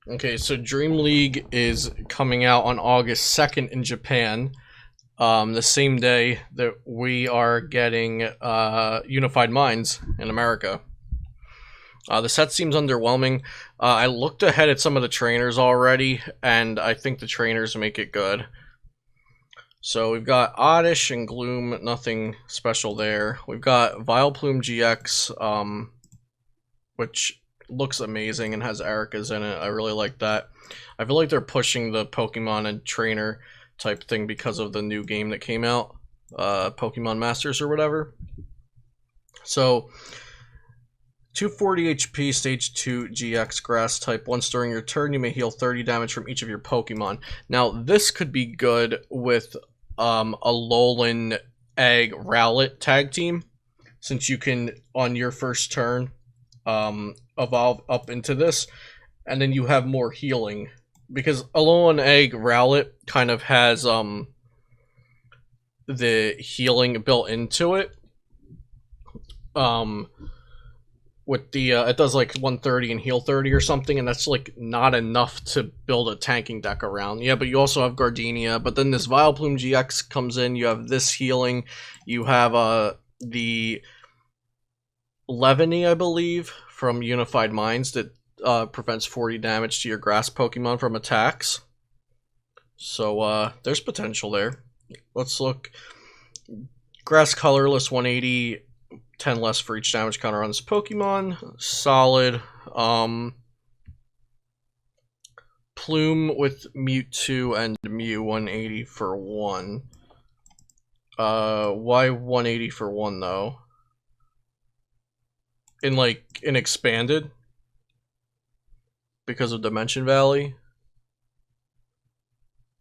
Okay, so Dream League is coming out on August 2nd in Japan, the same day that we are getting Unified Minds in America. The set seems underwhelming. I looked ahead at some of the trainers already, and I think the trainers make it good. So we've got Oddish and Gloom, nothing special there. We've got Vileplume GX, which looks amazing and has Erika's in it. I really like that. I feel like they're pushing the Pokemon and trainer type thing because of the new game that came out, Pokemon Masters or whatever. So 240 HP, stage 2 GX grass type. Once during your turn, you may heal 30 damage from each of your Pokemon. Now, this could be good with a Alolan Egg Rowlet tag team, since you can, on your first turn, evolve up into this, and then you have more healing. Because Alolan Egg Rowlet kind of has the healing built into it. With the it does like 130 and heal 30 or something, and that's like not enough to build a tanking deck around. Yeah, but you also have Gardenia, but then this Vileplume GX comes in, you have this healing, you have the Levany, I believe, from Unified Minds that prevents 40 damage to your grass Pokemon from attacks. So there's potential there. Let's look. Grass colorless 180, 10 less for each damage counter on this Pokemon. Solid. Plume with Mewtwo and Mew 180 for 1. Why 180 for 1 though? In expanded? Because of Dimension Valley?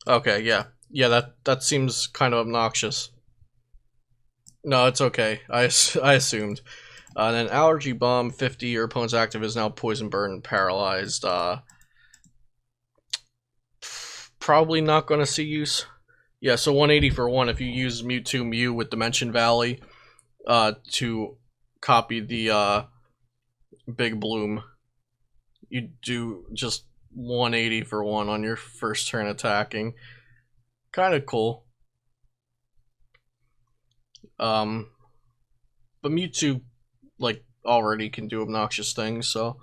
Okay, yeah. Yeah, that seems kind of obnoxious. No, it's okay. I assumed. And then Allergy Bomb, 50. Your opponent's active is now Poison Burn, Paralyzed. Probably not going to see use. Yeah, so 180 for 1. If you use Mewtwo Mew with Dimension Valley to copy the Big Bloom, you do just 180 for 1 on your first turn attacking. Kind of cool. But Mewtwo, like, already can do obnoxious things, so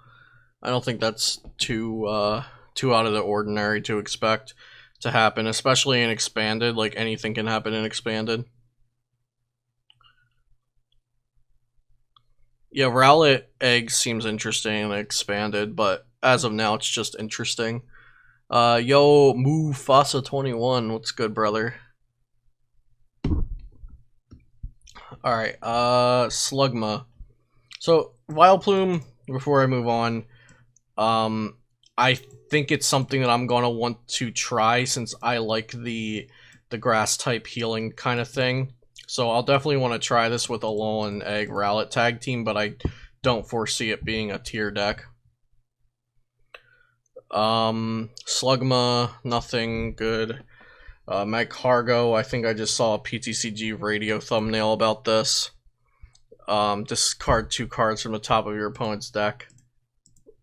I don't think that's too out of the ordinary to expect to happen, especially in Expanded. Like, anything can happen in Expanded. Yeah, Rowlet Egg seems interesting and Expanded, but as of now, it's just interesting. Yo, Mufasa21, what's good, brother? Alright, Slugma. So, Vileplume, before I move on, I think it's something that I'm gonna want to try since I like the grass type healing kind of thing. So I'll definitely want to try this with Alolan Egg Rowlet tag team, but I don't foresee it being a tier deck. Slugma, nothing good. Magcargo, I think I just saw a PTCG radio thumbnail about this. Discard 2 cards from the top of your opponent's deck.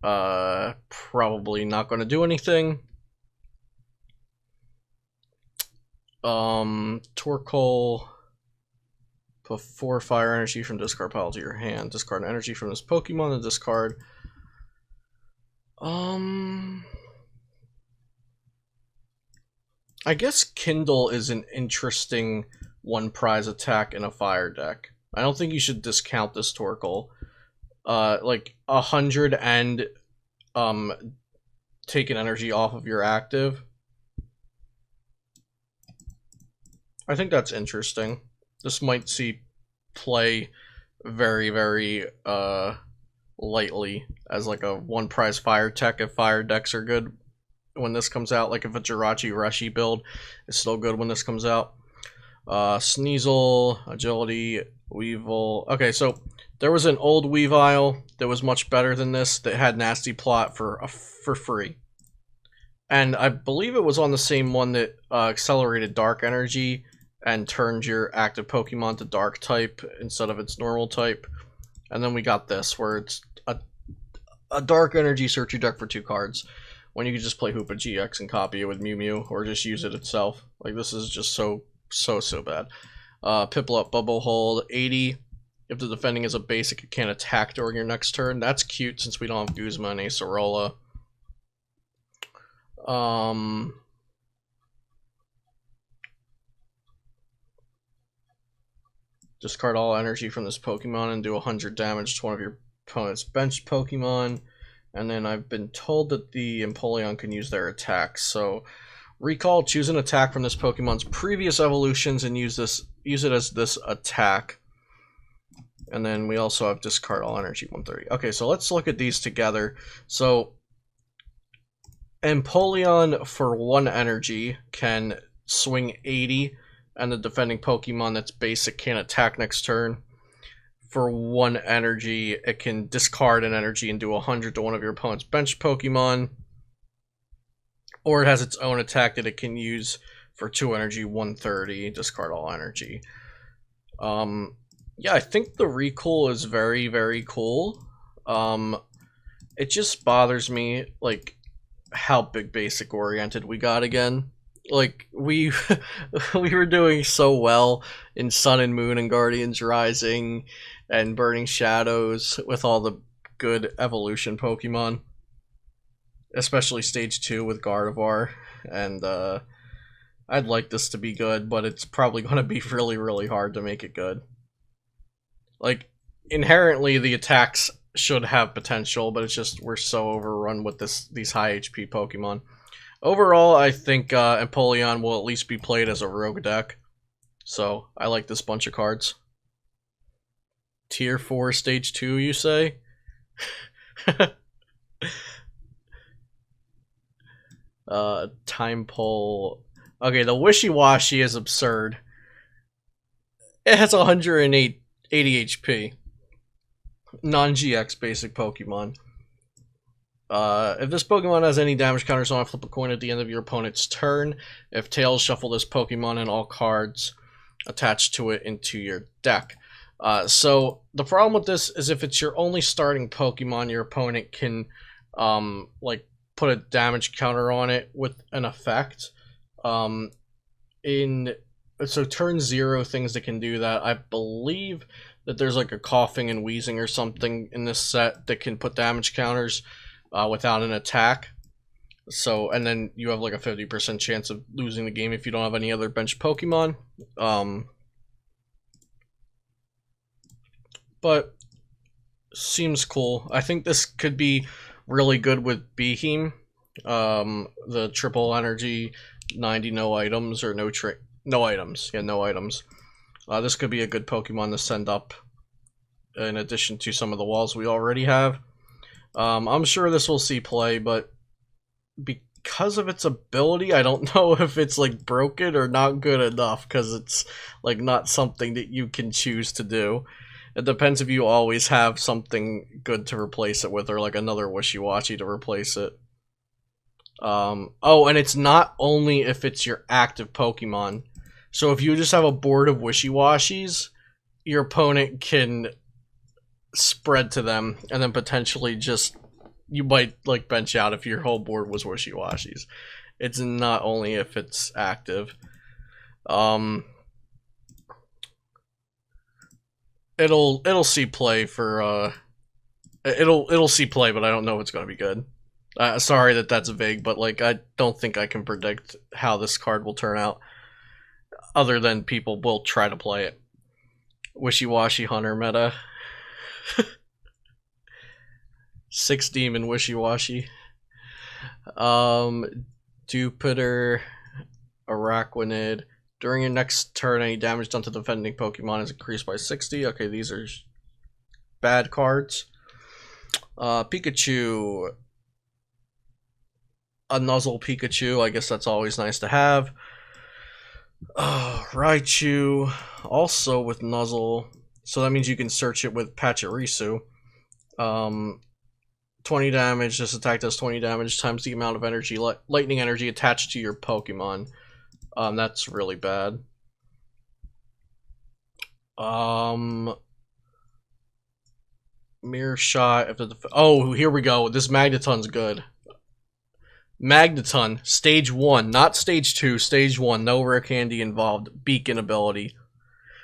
Probably not going to do anything. Torkoal, put 4 fire energy from discard pile to your hand. Discard an energy from this Pokemon and discard. I guess Kindle is an interesting one prize attack in a fire deck. I don't think you should discount this Torkoal. Like 100 and take an energy off of your active. I think that's interesting. This might see play very, very lightly as like a one prize fire tech if fire decks are good when this comes out. Like if a Jirachi Reshi build is still good when this comes out. Sneasel, Agility, Weevil. Okay, so there was an old Weavile that was much better than this that had Nasty Plot for free. And I believe it was on the same one that accelerated Dark Energy and turned your active Pokemon to Dark type instead of its normal type. And then we got this, where it's a Dark Energy search your deck for 2 cards. when you can just play Hoopa GX and copy it with Mew Mew, or just use it itself. Like, this is just so bad. Piplup Bubble Hold, 80. If the defending is a basic, it can't attack during your next turn. That's cute since we don't have Guzma and Acerola. Discard all energy from this Pokemon and do 100 damage to one of your opponent's bench Pokemon. And then I've been told that the Empoleon can use their attacks. So recall, choose an attack from this Pokemon's previous evolutions and use it as this attack. And then we also have discard all energy 130. Okay, so let's look at these together. So Empoleon for 1 energy can swing 80, and the defending Pokemon that's basic can't attack next turn. For 1 energy, it can discard an energy and do 100 to one of your opponent's bench Pokemon. Or it has its own attack that it can use for 2 energy, 130, discard all energy. Yeah, I think the recool is very, very cool. It just bothers me, like, how big basic oriented we got again. Like, we were doing so well in Sun and Moon and Guardians Rising and Burning Shadows with all the good evolution Pokemon. Especially Stage 2 with Gardevoir. And I'd like this to be good, but it's probably going to be really, really hard to make it good. Like, inherently the attacks should have potential, but it's just we're so overrun with these high HP Pokemon. Overall, I think Empoleon will at least be played as a rogue deck. So, I like this bunch of cards. Tier 4 Stage 2, you say? Time Pull. Okay, the Wishy-Washy is absurd. It has 180 HP. Non-GX basic Pokemon. If this Pokemon has any damage counters on it, flip a coin at the end of your opponent's turn. If tails, shuffle this Pokemon and all cards attached to it into your deck. So the problem with this is if it's your only starting Pokemon, your opponent can like put a damage counter on it with an effect. So turn 0 things that can do that. I believe that there's like a coughing and wheezing or something in this set that can put damage counters without an attack. So, and then you have like a 50% chance of losing the game if you don't have any other bench Pokemon. But seems cool. I think this could be really good with Beheem. The triple energy, 90 no items or no items. Yeah, no items. This could be a good Pokemon to send up in addition to some of the walls we already have. I'm sure this will see play, but because of its ability, I don't know if it's like broken or not good enough, because it's like not something that you can choose to do. It depends if you always have something good to replace it with, or like another Wishy-Washy to replace it. Oh, and it's not only if it's your active Pokemon. So if you just have a board of Wishy-Washies, your opponent can spread to them, and then potentially just, you might like bench out if your whole board was Wishy-Washies. It's not only if it's active. It'll see play for it'll see play, but I don't know if it's gonna be good. Sorry that that's vague, but like I don't think I can predict how this card will turn out, other than people will try to play it. Wishy-Washy Hunter meta. 6 Demon Wishy-Washy. Jupiter, Araquanid. During your next turn, any damage done to the defending Pokemon is increased by 60. Okay, these are bad cards. Pikachu. A Nuzzle Pikachu. I guess that's always nice to have. Raichu. Also with Nuzzle. So that means you can search it with Pachirisu. 20 damage. This attack does 20 damage times the amount of energy, lightning energy attached to your Pokemon. That's really bad. Mirror Shot. Oh, here we go. This Magneton's good. Magneton, stage 1, not stage 2, stage 1, no rare candy involved, beacon ability.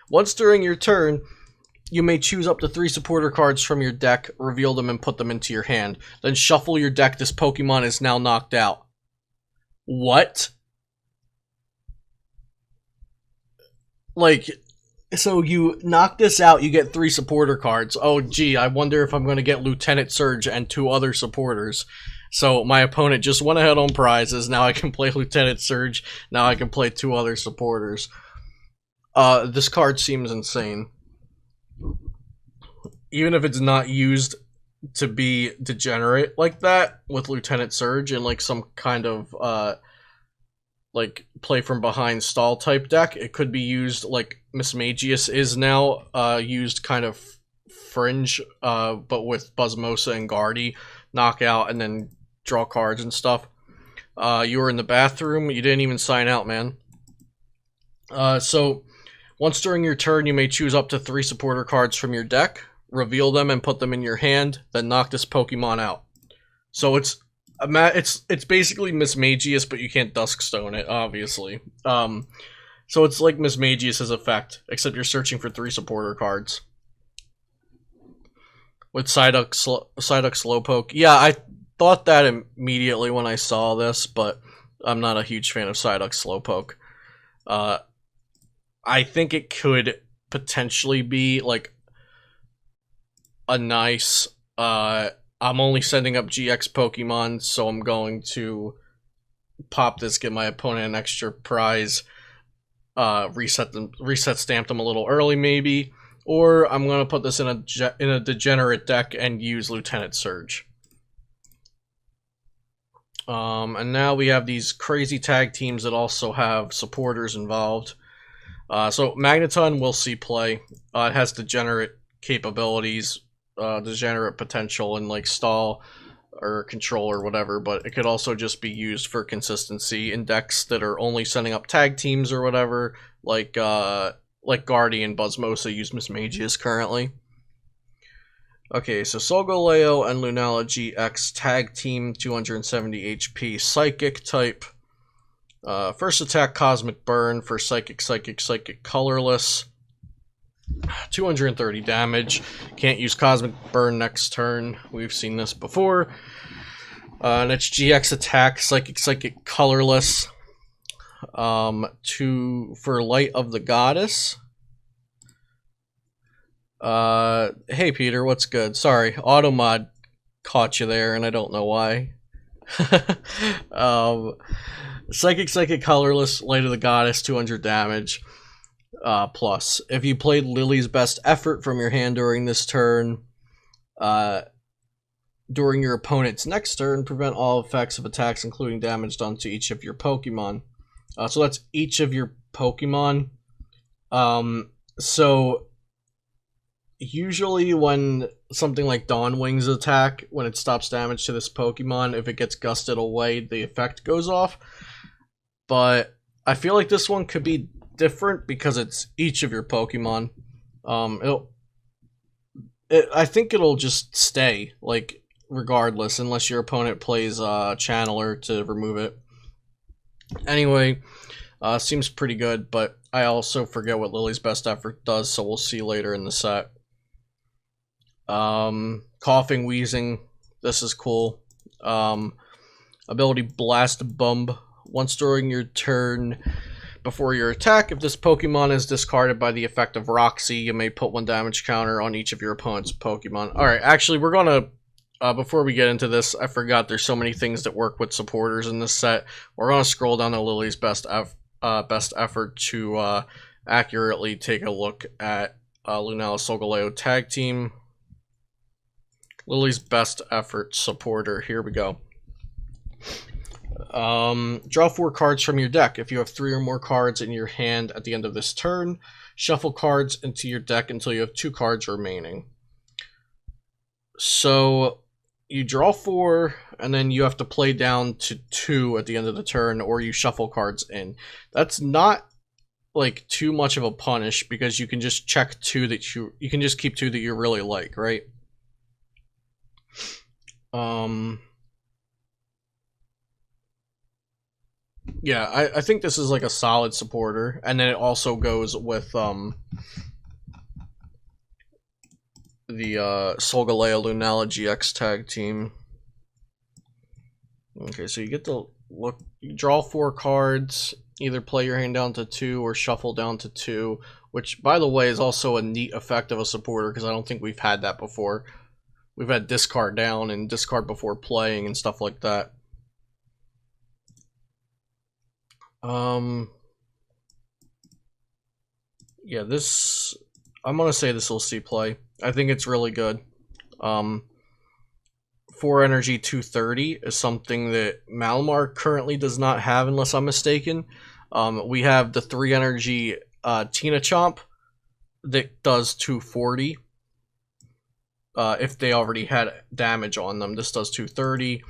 Once during your turn, you may choose up to 3 supporter cards from your deck, reveal them, and put them into your hand. Then shuffle your deck. This Pokemon is now knocked out. What? Like, so you knock this out, you get 3 supporter cards. Oh, gee, I wonder if I'm going to get Lieutenant Surge and 2 other supporters. So my opponent just went ahead on prizes. Now I can play Lieutenant Surge. Now I can play 2 other supporters. This card seems insane. Even if it's not used to be degenerate like that with Lieutenant Surge and like some kind of like play from behind stall type deck, it could be used like Mismagius is now used kind of fringe, but with Buzzmosa and Guardy, knockout and then draw cards and stuff. You were in the bathroom, you didn't even sign out, man. So once during your turn, you may choose up to 3 supporter cards from your deck, reveal them, and put them in your hand, then knock this Pokemon out. So it's basically Mismagius, but you can't Duskstone it, obviously. So it's like Mismagius' effect, except you're searching for 3 supporter cards. With Psyduck Slowpoke. Yeah, I thought that immediately when I saw this, but I'm not a huge fan of Psyduck Slowpoke. I think it could potentially be like a nice I'm only sending up GX Pokemon, so I'm going to pop this, get my opponent an extra prize, reset stamp them a little early maybe, or I'm going to put this in a degenerate deck and use Lieutenant Surge. And now we have these crazy tag teams that also have supporters involved. So Magneton will see play. It has degenerate capabilities, degenerate potential in like stall or control or whatever, but it could also just be used for consistency in decks that are only sending up tag teams or whatever, like Guardian Buzzmosa use Mismagius currently. Okay, so Solgaleo and Lunala GX tag team, 270 HP, Psychic type. First attack, Cosmic Burn for Psychic, colorless. 230 damage. Can't use Cosmic Burn next turn. We've seen this before. And it's GX attack, Psychic, colorless. For Light of the Goddess. Hey Peter, what's good? Sorry, Automod caught you there, and I don't know why. Psychic, colorless, Light of the Goddess, 200 damage. Plus, if you played Lily's Best Effort from your hand during this turn, during your opponent's next turn, prevent all effects of attacks, including damage done to each of your Pokemon. So that's each of your Pokemon. So usually when something like Dawn Wings attack, when it stops damage to this Pokemon, if it gets gusted away, the effect goes off. But I feel like this one could be different because it's each of your Pokemon. I think it'll just stay, like, regardless, unless your opponent plays Channeler to remove it. Anyway, seems pretty good, but I also forget what Lily's Best Effort does, so we'll see later in the set. Coughing, Wheezing, this is cool. Ability Blast Bomb. Once during your turn, before your attack, if this Pokemon is discarded by the effect of Roxy, you may put 1 damage counter on each of your opponent's Pokemon. Alright, actually, we're gonna, before we get into this, I forgot there's so many things that work with supporters in this set. We're gonna scroll down to Lily's Best Effort to accurately take a look at Lunala Solgaleo Tag Team. Lily's Best Effort supporter, here we go. Draw 4 cards from your deck. If you have 3 or more cards in your hand at the end of this turn, shuffle cards into your deck until you have 2 cards remaining. So you draw 4, and then you have to play down to 2 at the end of the turn, or you shuffle cards in. That's not like too much of a punish, because you can just check 2 that you can just keep 2 that you really like, right? Yeah, I think this is like a solid supporter, and then it also goes with the Solgaleo Lunala GX tag team. Okay, so you get to look, you draw 4 cards, either play your hand down to 2 or shuffle down to 2, which, by the way, is also a neat effect of a supporter, because I don't think we've had that before. We've had discard down and discard before playing and stuff like that. Yeah, this, I'm gonna say this will see play. I think it's really good. 4 energy 230 is something that Malamar currently does not have, unless I'm mistaken. We have the 3 energy Tina Chomp that does 240. If they already had damage on them, this does 230,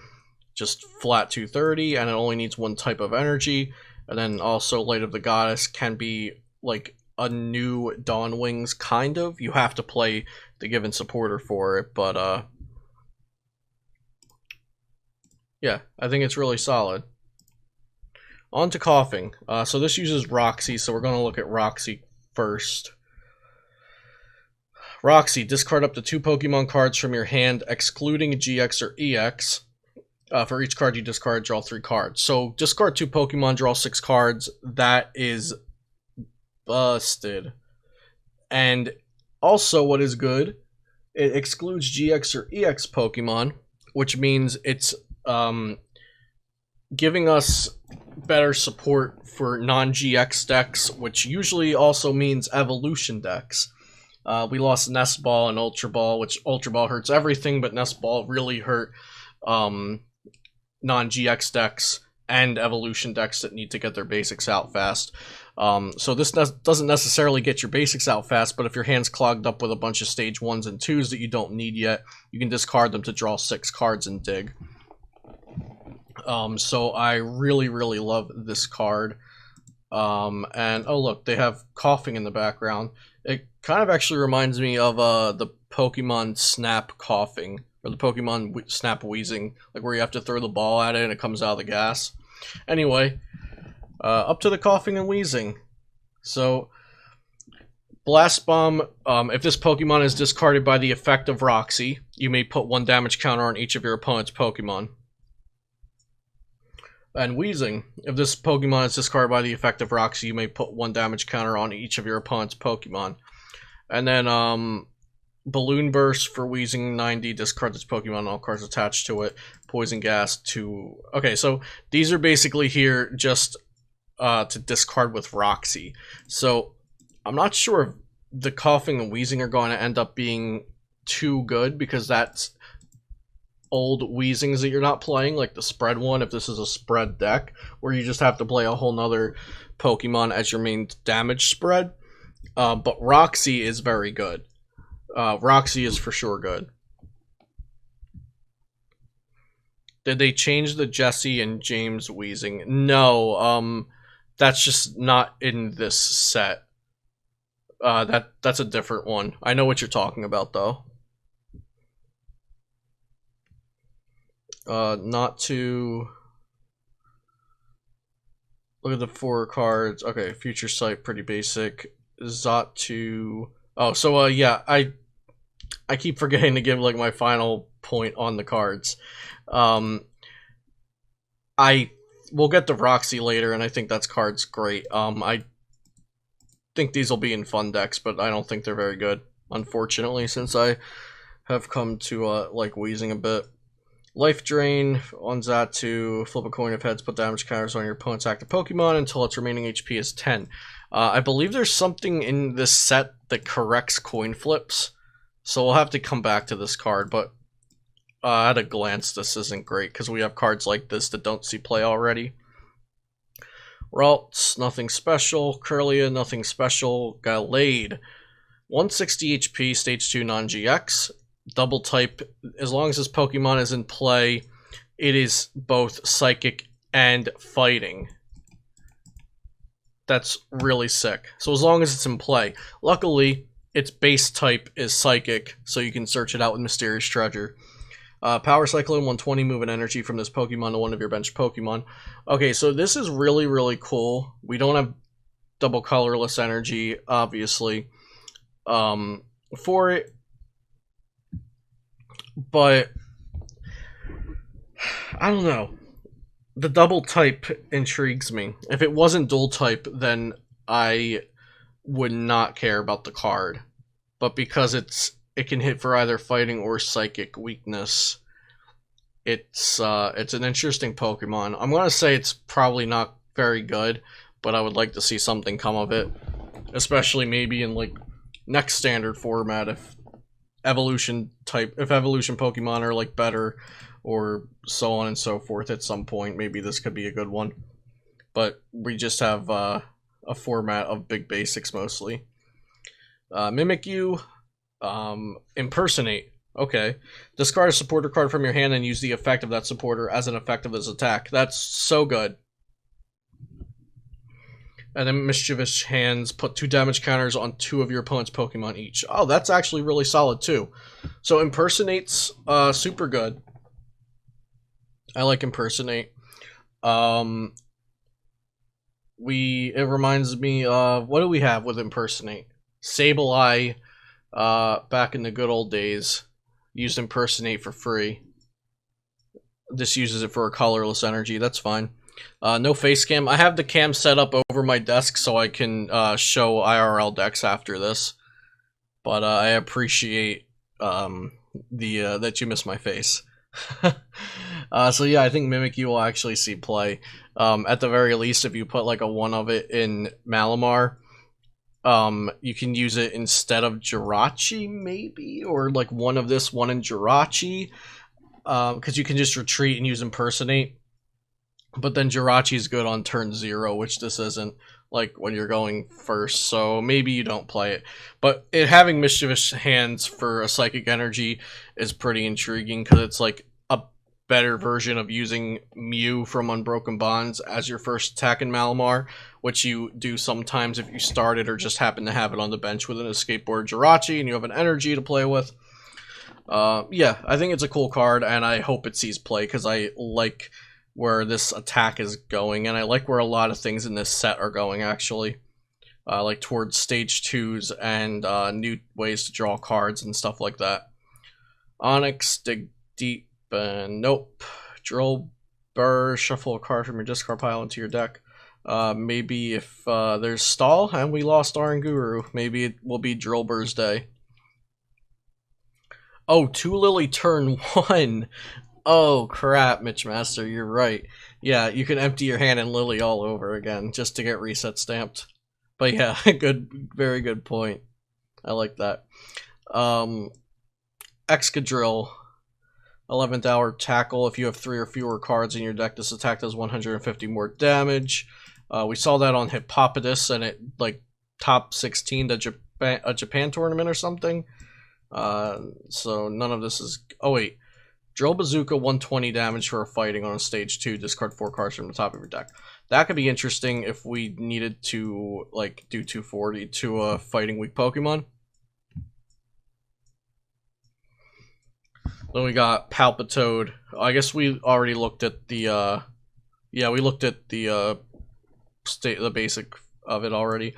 just flat 230, and it only needs 1 type of energy. And then also Light of the Goddess can be like a new Dawn Wings, kind of. You have to play the given supporter for it, but yeah, I think it's really solid. On to Coughing. So this uses Roxy, so we're going to look at Roxy first. Roxy, discard up to 2 Pokemon cards from your hand, excluding GX or EX. For each card you discard, draw 3 cards. So discard 2 Pokemon, draw 6 cards. That is busted. And also what is good, it excludes GX or EX Pokemon, which means it's giving us better support for non-GX decks, which usually also means evolution decks. We lost Nest Ball and Ultra Ball, which Ultra Ball hurts everything, but Nest Ball really hurt non-GX decks and evolution decks that need to get their basics out fast. So this doesn't necessarily get your basics out fast, but if your hand's clogged up with a bunch of stage 1s and 2s that you don't need yet, you can discard them to draw 6 cards and dig. So I really, really love this card. And oh look, they have Coughing in the background. It kind of actually reminds me of the Pokemon Snap Coughing, or the Pokemon Snap Wheezing, like where you have to throw the ball at it and it comes out of the gas. Anyway, up to the Coughing and Wheezing. So, Blast Bomb, if this Pokemon is discarded by the effect of Roxy, you may put 1 damage counter on each of your opponent's Pokemon. And Wheezing, if this Pokemon is discarded by the effect of Roxy, you may put 1 damage counter on each of your opponent's Pokemon. And then, Balloon Burst for Wheezing 90, discard this Pokemon and all cards attached to it. Poison Gas to... Okay, so these are basically here just to discard with Roxy. So, I'm not sure if the Coughing and Wheezing are going to end up being too good, because that's old Wheezings that you're not playing, like the spread one, if this is a spread deck, where you just have to play a whole nother Pokemon as your main damage spread. But Roxy is very good. Roxy is for sure good. Did they change the Jesse and James Wheezing? No, that's just not in this set. That's a different one. I know what you're talking about, though. Not to look at the 4 cards. Okay, Future Sight, pretty basic. Zatu. Oh, so yeah, I keep forgetting to give like my final point on the cards. I will get the Roxy later, and I think that's card's great. I think these will be in fun decks, but I don't think they're very good, unfortunately, since I have come to like Wheezing a bit. Life Drain on Zatu, flip a coin of heads, put damage counters on your opponent's active Pokemon until its remaining HP is 10. I believe there's something in this set that corrects coin flips, so we'll have to come back to this card, but at a glance this isn't great, because we have cards like this that don't see play already. Ralts, nothing special. Curlia, nothing special. Gallade, 160 HP, stage 2 non-GX. Double type, as long as this Pokemon is in play, it is both Psychic and Fighting. That's really sick. So as long as it's in play. Luckily, its base type is Psychic, so you can search it out with Mysterious Treasure. Power Cyclone, 120 movement energy from this Pokemon to one of your bench Pokemon. Okay, so this is really, really cool. We don't have double colorless energy, obviously, for it. But, I don't know. The double type intrigues me. If it wasn't dual type, then I would not care about the card. But because it can hit for either fighting or psychic weakness, it's an interesting Pokemon. I'm gonna say it's probably not very good, but I would like to see something come of it, especially maybe in like next standard format if evolution Pokemon are like better, or so on and so forth at some point. Maybe this could be a good one, but we just have a format of big basics mostly. Mimikyu, Impersonate. Okay. Discard a supporter card from your hand and use the effect of that supporter as an effect of this attack. That's so good. And then Mischievous Hands, put 2 damage counters on 2 of your opponent's Pokemon each. Oh, that's actually really solid too. So Impersonate's super good. I like Impersonate. It reminds me of, what do we have with Impersonate? Sableye, back in the good old days, used Impersonate for free. This uses it for a colorless energy, that's fine. No face cam. I have the cam set up over my desk so I can show IRL decks after this. But I appreciate that you missed my face. So yeah, I think Mimikyu will actually see play. At the very least, if you put like a 1 of it in Malamar, you can use it instead of Jirachi, maybe? Or like 1 of this, 1 in Jirachi. Because you can just retreat and use Impersonate. But then Jirachi is good on turn 0, which this isn't, like when you're going first, so maybe you don't play it. But having Mischievous Hands for a Psychic Energy is pretty intriguing, because it's like a better version of using Mew from Unbroken Bonds as your first attack in Malamar, which you do sometimes if you start it or just happen to have it on the bench with an Escape Board Jirachi and you have an energy to play with. Yeah, I think it's a cool card, and I hope it sees play, because I like where this attack is going, and I like where a lot of things in this set are going, actually. Like towards stage 2s and new ways to draw cards and stuff like that. Onyx, dig deep, and nope. Drill Burr, shuffle a card from your discard pile into your deck. Maybe if there's stall and we lost Oranguru, maybe it will be Drill Burr's day. Oh, 2 Lily turn 1. Oh crap, Mitchmaster, you're right. Yeah, you can empty your hand and Lily all over again just to get reset stamped. But yeah, very good point. I like that. Excadrill, 11th hour tackle. If you have 3 or fewer cards in your deck, this attack does 150 more damage. We saw that on Hippopotas, and it like top 16 to a Japan tournament or something. So none of this is. Oh wait. Drill Bazooka, 120 damage for a fighting on a stage 2. Discard 4 cards from the top of your deck. That could be interesting if we needed to like do 240 to a fighting weak Pokemon. Then we got Palpa Toad. I guess we already looked at the yeah, we looked at the basic of it already.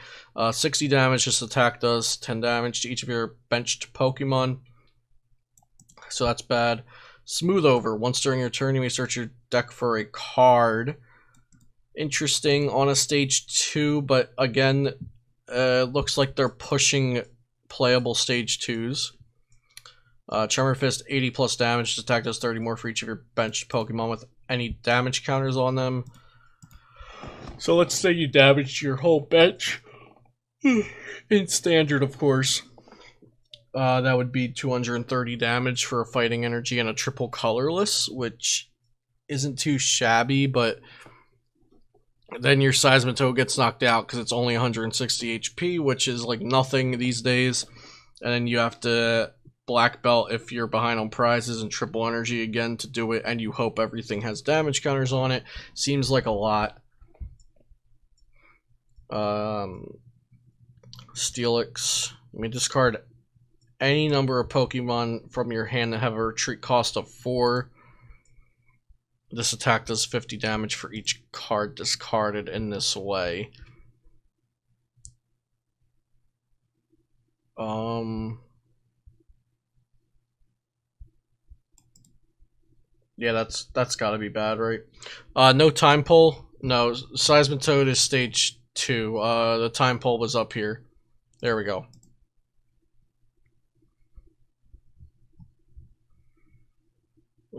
60 damage this attack does, 10 damage to each of your benched Pokemon. So that's bad. Smooth Over. Once during your turn, you may search your deck for a card. Interesting on a stage 2, but again, looks like they're pushing playable stage 2s. Tremor Fist, 80 plus damage. This attack does 30 more for each of your benched Pokemon with any damage counters on them. So let's say you damaged your whole bench. In standard, of course. That would be 230 damage for a fighting energy and a triple colorless, which isn't too shabby, but then your Seismitoad gets knocked out because it's only 160 HP, which is like nothing these days. And then you have to black belt if you're behind on prizes and triple energy again to do it, and you hope everything has damage counters on it. Seems like a lot. Steelix. Let me discard any number of Pokemon from your hand that have a retreat cost of 4. This attack does 50 damage for each card discarded in this way. Yeah, that's gotta be bad, right? No time pull. No, Seismitoad is stage 2. The time pull was up here. There we go.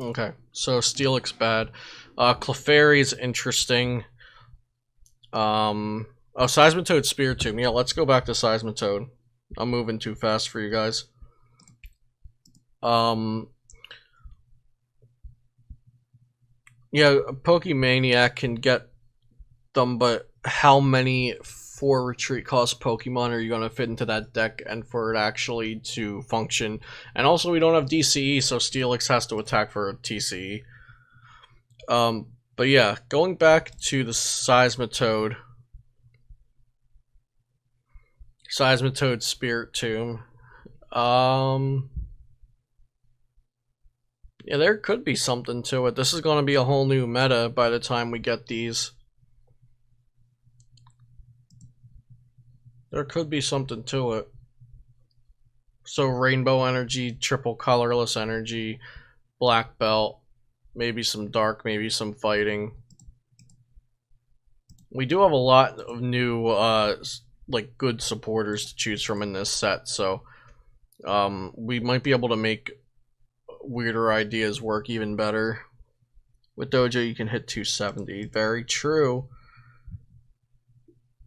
Okay, so Steelix bad. Clefairy is interesting. Oh, Seismitoad Spear Tomb. Yeah, let's go back to Seismitoad. I'm moving too fast for you guys. Yeah, Pokemaniac can get them, but how many 4 retreat cost Pokemon are you going to fit into that deck and for it actually to function? And also, we don't have DCE, so Steelix has to attack for a TCE. But yeah, going back to the Seismitoad. Seismitoad Spirit Tomb. Yeah, there could be something to it. This is going to be a whole new meta by the time we get these. There could be something to it. So Rainbow Energy, Triple Colorless Energy, Black Belt, maybe some Dark, maybe some Fighting. We do have a lot of new, like, good supporters to choose from in this set, so we might be able to make weirder ideas work even better. With Dojo, you can hit 270. Very true.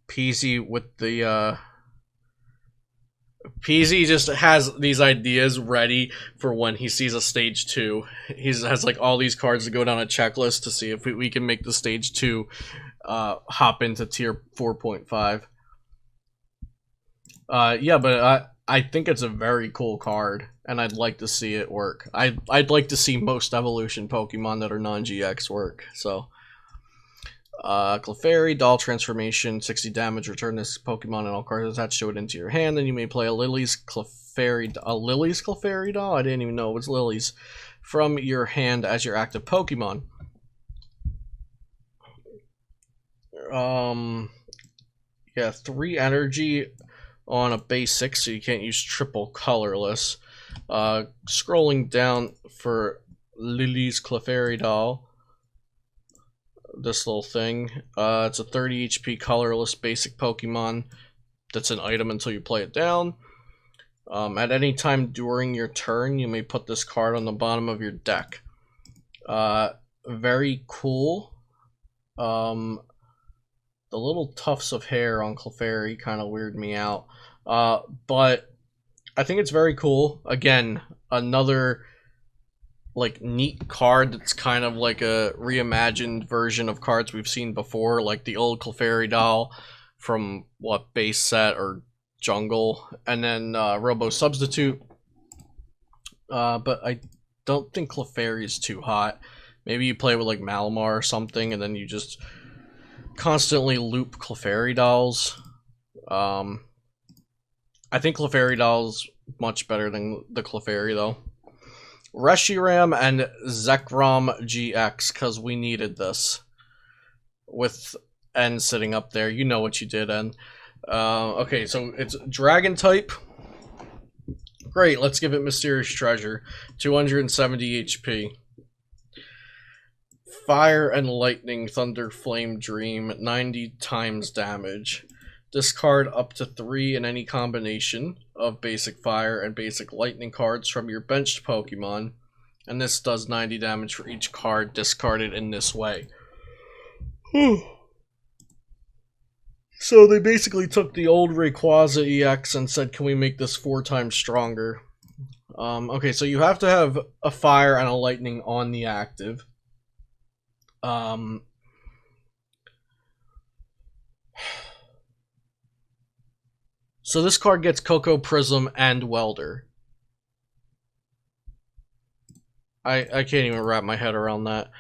Peasy with the Peasy just has these ideas ready for when he sees a stage 2. He has like all these cards to go down a checklist to see if we can make the stage 2 hop into tier 4.5. Yeah, but I think it's a very cool card, and I'd like to see it work. I'd like to see most evolution Pokemon that are non-GX work. So, Clefairy, Doll Transformation, 60 damage. Return this Pokemon and all cards attached to it into your hand. Then you may play a Lily's Clefairy doll. I didn't even know it was Lily's from your hand as your active Pokemon. Yeah, 3 energy on a basic, so you can't use triple colorless. Scrolling down for Lily's Clefairy doll, this little thing, it's a 30 HP colorless basic Pokemon that's an item until you play it down. At any time during your turn, you may put this card on the bottom of your deck. Very cool. The little tufts of hair on Clefairy kind of weird me out. But I think it's very cool. Again, another like neat card that's kind of like a reimagined version of cards we've seen before, like the old Clefairy doll from what, base set or jungle, and then Robo Substitute. But I don't think Clefairy is too hot. Maybe you play with like Malamar or something, and then you just constantly loop Clefairy dolls. I think Clefairy doll's much better than the Clefairy though. Reshiram and Zekrom GX, because we needed this. With N sitting up there, you know what you did, N. Okay, so it's Dragon type. Great, let's give it Mysterious Treasure. 270 HP. Fire and Lightning, Thunder, Flame, Dream, 90 times damage. Discard up to 3 in any combination of basic Fire and basic Lightning cards from your benched Pokemon, and this does 90 damage for each card discarded in this way. So they basically took the old Rayquaza EX and said, can we make this 4 times stronger? Okay, so you have to have a Fire and a Lightning on the active. So this card gets Coco Prism and Welder. I can't even wrap my head around that.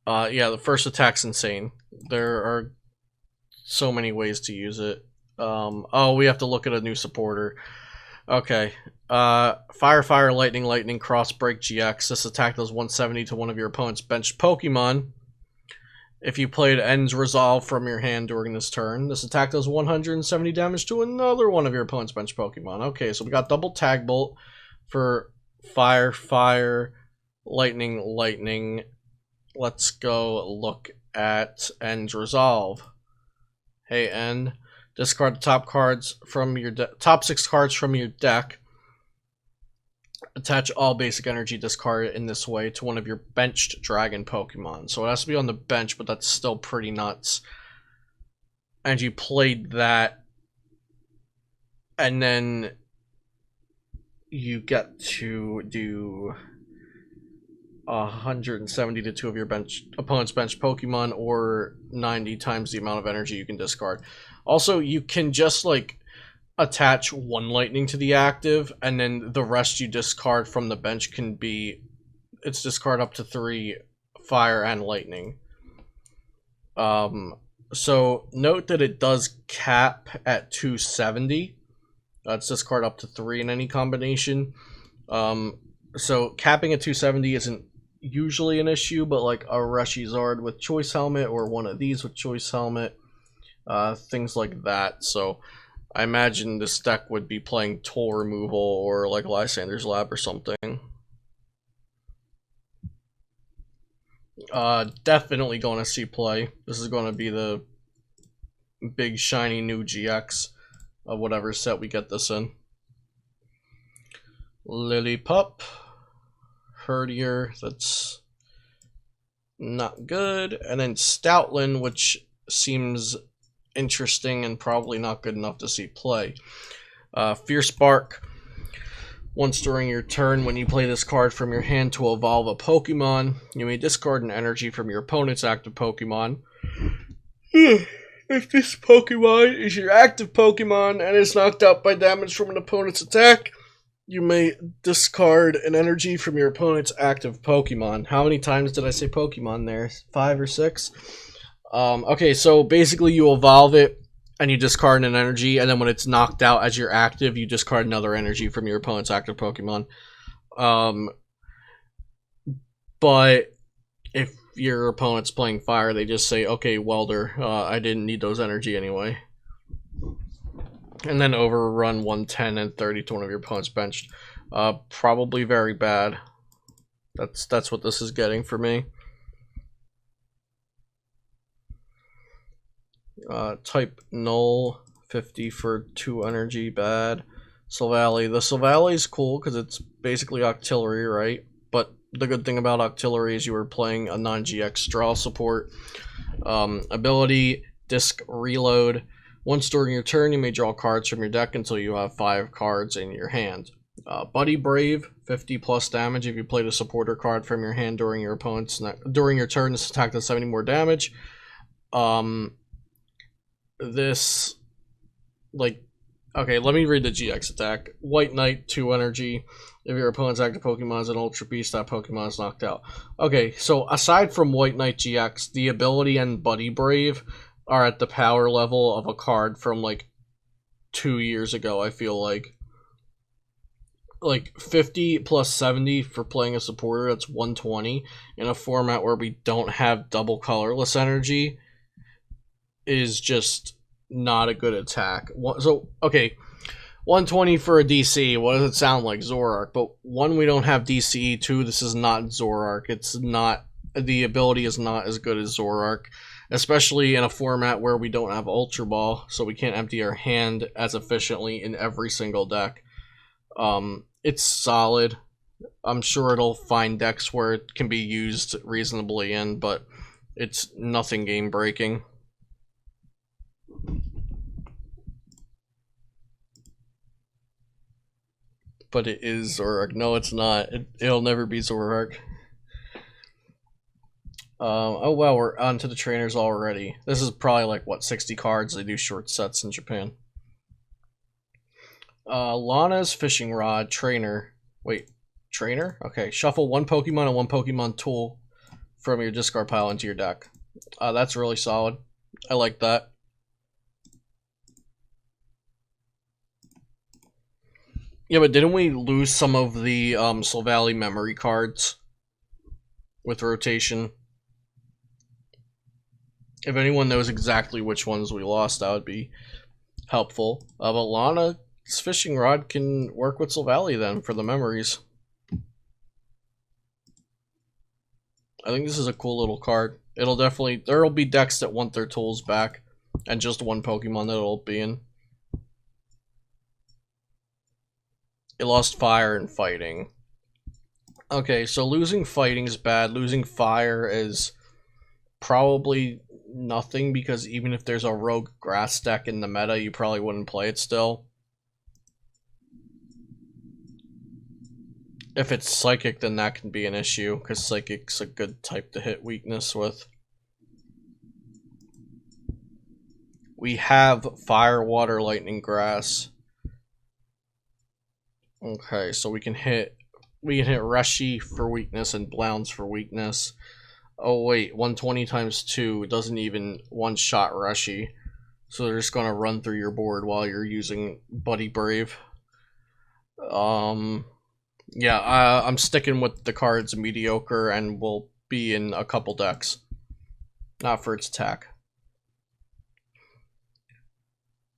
Yeah, the first attack's insane. There are so many ways to use it. Oh, we have to look at a new supporter. Okay. Fire, Fire, Lightning, Lightning, Cross Break GX. This attack does 170 to one of your opponent's benched Pokemon. If you played End's Resolve from your hand during this turn, this attack does 170 damage to another one of your opponent's bench Pokemon. Okay, so we got double Tag Bolt for Fire, Fire, Lightning, Lightning. Let's go look at End's Resolve. Hey, End. Discard the top cards from your top 6 cards from your deck. Attach all basic energy discard in this way to one of your benched dragon Pokemon. So it has to be on the bench, but that's still pretty nuts. And you played that, and then you get to do 170 to 2 of your opponent's bench Pokemon, or 90 times the amount of energy you can discard. Also, you can just like attach 1 lightning to the active, and then the rest you discard from the bench can be, it's discard up to 3 fire and lightning. So note that it does cap at 270. It's discard up to 3 in any combination. So capping at 270 isn't usually an issue, but like a Reshizard with Choice Helmet, or one of these with Choice Helmet, things like that. So I imagine this deck would be playing toll removal, or like Lysander's Lab or something. Definitely going to see play. This is going to be the big shiny new GX of whatever set we get this in. Lillipup, Herdier, that's not good, and then Stoutland, which seems interesting and probably not good enough to see play. Fierce Bark. Once during your turn, when you play this card from your hand to evolve a Pokemon, you may discard an energy from your opponent's active Pokemon. If this Pokemon is your active Pokemon and is knocked out by damage from an opponent's attack, you may discard an energy from your opponent's active Pokemon. How many times did I say Pokemon there? 5 or 6? Okay, so basically you evolve it and you discard an energy, and then when it's knocked out as your active, you discard another energy from your opponent's active Pokemon. But if your opponent's playing fire, they just say, okay, Welder, I didn't need those energy anyway. And then overrun 110 and 30 to one of your opponent's benched. Probably very bad. That's what this is getting for me. Type Null, 50 for 2 energy, bad. Silvally. The Silvally is cool because it's basically Octillery, right? But the good thing about Octillery is you were playing a non-GX draw support. Ability, Disc Reload. Once during your turn, you may draw cards from your deck until you have 5 cards in your hand. Buddy Brave, 50 plus damage if you played a supporter card from your hand during your turn. This attack does 70 more damage. This, like, okay, let me read the GX attack. White Knight, 2 energy. If your opponent's active Pokemon is an Ultra Beast, that Pokemon is knocked out. Okay, so aside from White Knight GX, the ability and Buddy Brave are at the power level of a card from like 2 years ago, I feel like. Like 50 plus 70 for playing a supporter, that's 120. In a format where we don't have double colorless energy is just not a good attack. So, okay, 120 for a DC, what does it sound like? Zoroark. But 1, we don't have DCE. 2, this is not Zoroark. It's not, the ability is not as good as Zoroark. Especially in a format where we don't have Ultra Ball, so we can't empty our hand as efficiently in every single deck. It's solid. I'm sure it'll find decks where it can be used reasonably in, but it's nothing game-breaking. But it is Zoroark. No, it's not. It'll never be Zoroark. Oh wow, we're on to the trainers already. This is probably like, what, 60 cards? They do short sets in Japan. Lana's Fishing Rod, Trainer. Wait, Trainer? Okay, shuffle 1 Pokemon and 1 Pokemon tool from your discard pile into your deck. That's really solid. I like that. Yeah, but didn't we lose some of the Silvally memory cards with rotation? If anyone knows exactly which ones we lost, that would be helpful. But Lana's fishing rod can work with Silvally then for the memories. I think this is a cool little card. It'll definitely, there'll be decks that want their tools back, and just one Pokemon that it'll be in. It lost fire and fighting. Okay, so losing fighting is bad. Losing fire is probably nothing, because even if there's a rogue grass deck in the meta, you probably wouldn't play it still. If it's Psychic, then that can be an issue, because Psychic's a good type to hit weakness with. We have Fire, Water, Lightning, Grass. Okay, so we can hit Reshi for weakness and Blounce for weakness. Oh wait, 120 times 2 doesn't even one-shot Reshi. So they're just gonna run through your board while you're using Buddy Brave. Yeah, I'm sticking with the cards mediocre and will be in a couple decks. Not for its attack.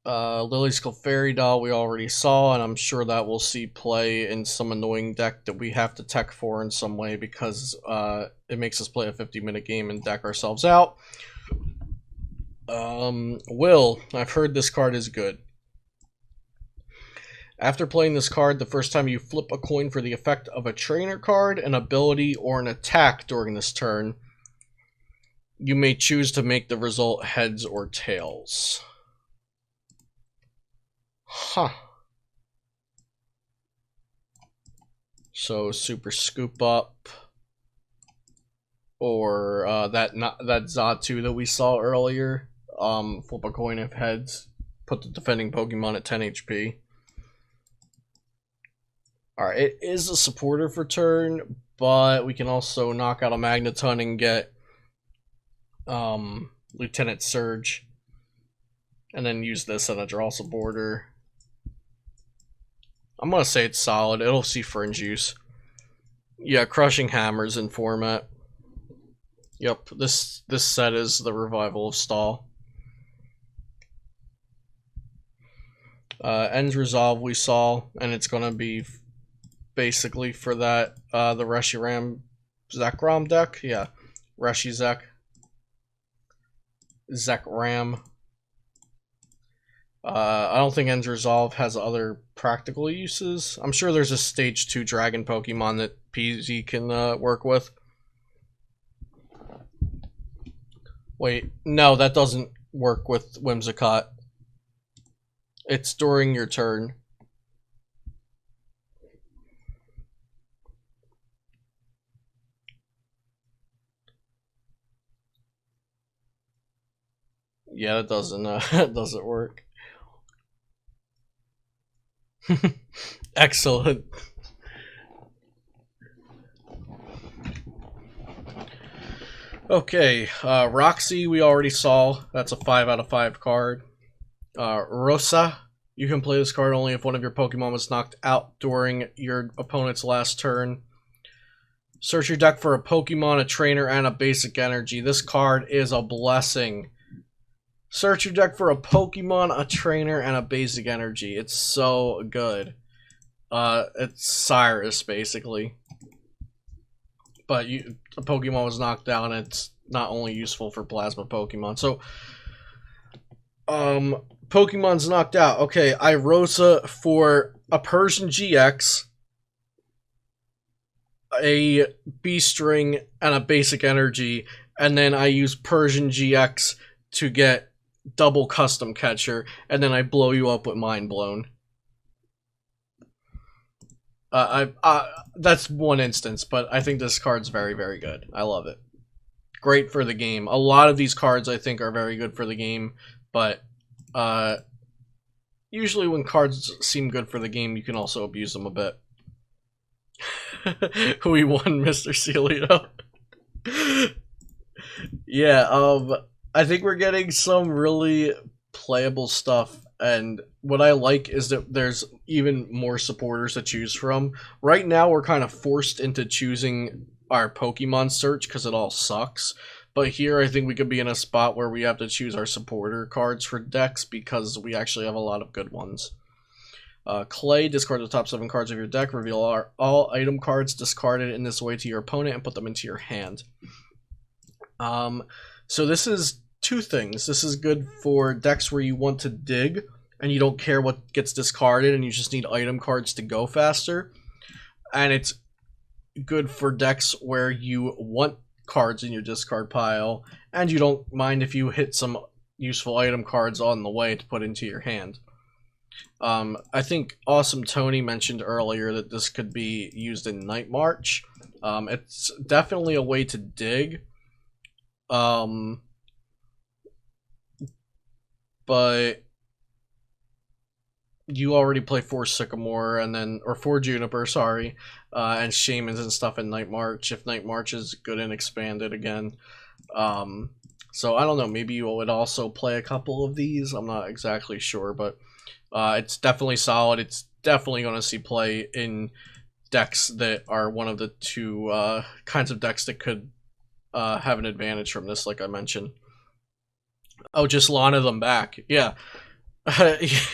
Lily's Clefairy Doll we already saw, and I'm sure that we'll see play in some annoying deck that we have to tech for in some way, because it makes us play a 50-minute game and deck ourselves out. Will, I've heard this card is good. After playing this card, the first time you flip a coin for the effect of a trainer card, an ability, or an attack during this turn, you may choose to make the result heads or tails. Huh. So Super Scoop Up, or that Xatu that we saw earlier. Flip a coin if heads, put the defending Pokemon at 10 HP. Alright, it is a supporter for turn, but we can also knock out a Magneton and get Lieutenant Surge, and then use this on a draw supporter. I'm gonna say it's solid. It'll see Fringe use. Yeah, Crushing Hammers in format. Yep, this set is the revival of Stall. Ends Resolve we saw, and it's gonna be basically for that the Reshiram Zekrom deck. Yeah, Reshi Zekram. I don't think Ends Resolve has other practical uses. I'm sure there's a Stage 2 Dragon Pokemon that PZ can work with. Wait, no, that doesn't work with Whimsicott. It's during your turn. Yeah, it doesn't it doesn't work. Excellent. Okay, Roxy we already saw. That's a 5 out of 5 card. Rosa, you can play this card only if one of your Pokemon was knocked out during your opponent's last turn. Search your deck for a Pokemon, a trainer, and a basic energy. This card is a blessing. Search your deck for a Pokemon, a trainer, and a basic energy. It's so good. It's Cyrus, basically. But a Pokemon was knocked down, and it's not only useful for Plasma Pokemon. So, Pokemon's knocked out. Okay, I Rosa for a Persian GX, a B-String, and a basic energy, and then I use Persian GX to get double Custom Catcher, and then I blow you up with Mind Blown. That's one instance, but I think this card's very, very good. I love it. Great for the game. A lot of these cards I think are very good for the game, but usually when cards seem good for the game, you can also abuse them a bit. We won, Mr. Celio. Yeah, I think we're getting some really playable stuff And what I like is that there's even more supporters to choose from. Right now, we're kind of forced into choosing our Pokemon search because it all sucks. But here, I think we could be in a spot where we have to choose our supporter cards for decks because we actually have a lot of good ones. Clay, discard the top 7 cards of your deck. Reveal all item cards discarded in this way to your opponent and put them into your hand. So this is 2 things. This is good for decks where you want to dig and you don't care what gets discarded and you just need item cards to go faster. And it's good for decks where you want cards in your discard pile and you don't mind if you hit some useful item cards on the way to put into your hand. I think Awesome Tony mentioned earlier that this could be used in Night March. It's definitely a way to dig. But you already play 4 Sycamore and then, or 4 Juniper, sorry, and Shamans and stuff in Night March, if Night March is good and expanded again. So I don't know, maybe you would also play a couple of these, I'm not exactly sure, but it's definitely solid. It's definitely going to see play in decks that are one of the 2 kinds of decks that could have an advantage from this, like I mentioned. Oh, just Lana them back. Yeah.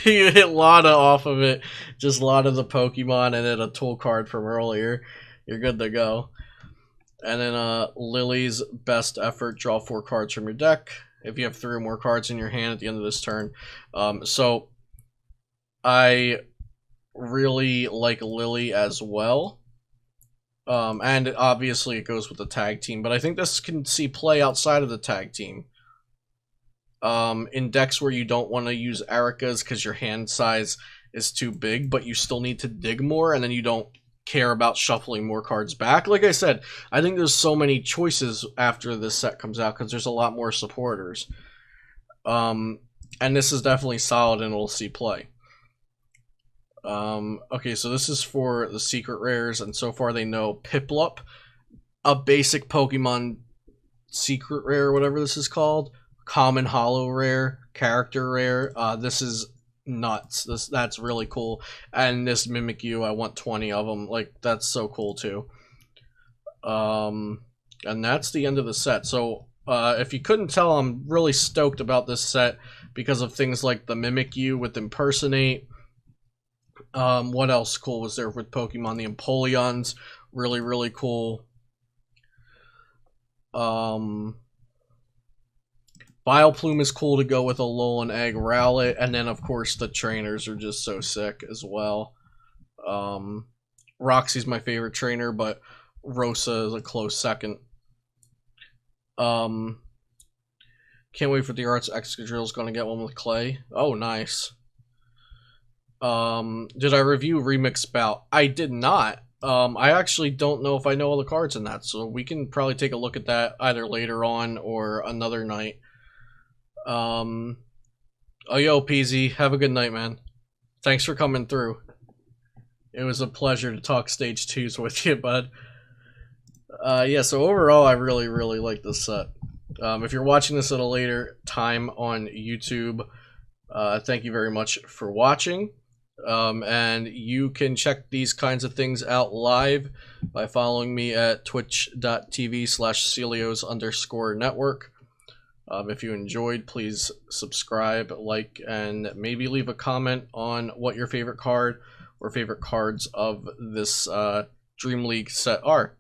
You hit Lana off of it. Just Lana the Pokemon and then a tool card from earlier. You're good to go. And then Lily's Best Effort. Draw 4 cards from your deck. If you have 3 or more cards in your hand at the end of this turn. So I really like Lily as well. And obviously it goes with the tag team. But I think this can see play outside of the tag team. In decks where you don't want to use Erika's because your hand size is too big, but you still need to dig more, and then you don't care about shuffling more cards back. Like I said, I think there's so many choices after this set comes out because there's a lot more supporters. And this is definitely solid and we'll see play. Okay, so this is for the secret rares, and so far they know Piplup, a basic Pokemon secret rare, whatever this is called. Common holo rare, character rare. This is nuts. That's really cool. And this Mimikyu, I want 20 of them. Like, that's so cool too. And that's the end of the set. So if you couldn't tell, I'm really stoked about this set because of things like the Mimikyu with Impersonate. What else cool was there with Pokemon? The Empoleons, really, really cool. Vileplume is cool to go with a Alolan Egg Rowlet, and then of course the trainers are just so sick as well. Roxy's my favorite trainer, but Rosa is a close second. Can't wait for the Arts Excadrill's gonna get one with Clay. Oh, nice. Did I review Remix Bout? I did not. I actually don't know if I know all the cards in that, so we can probably take a look at that either later on or another night. Oh, yo, PZ, have a good night, man. Thanks for coming through. It was a pleasure to talk Stage 2s with you, bud. Yeah, so overall, I really, really like this set. If you're watching this at a later time on YouTube, thank you very much for watching. And you can check these kinds of things out live by following me at twitch.tv/Celios_network. If you enjoyed, please subscribe, like, and maybe leave a comment on what your favorite card or favorite cards of this Dream League set are.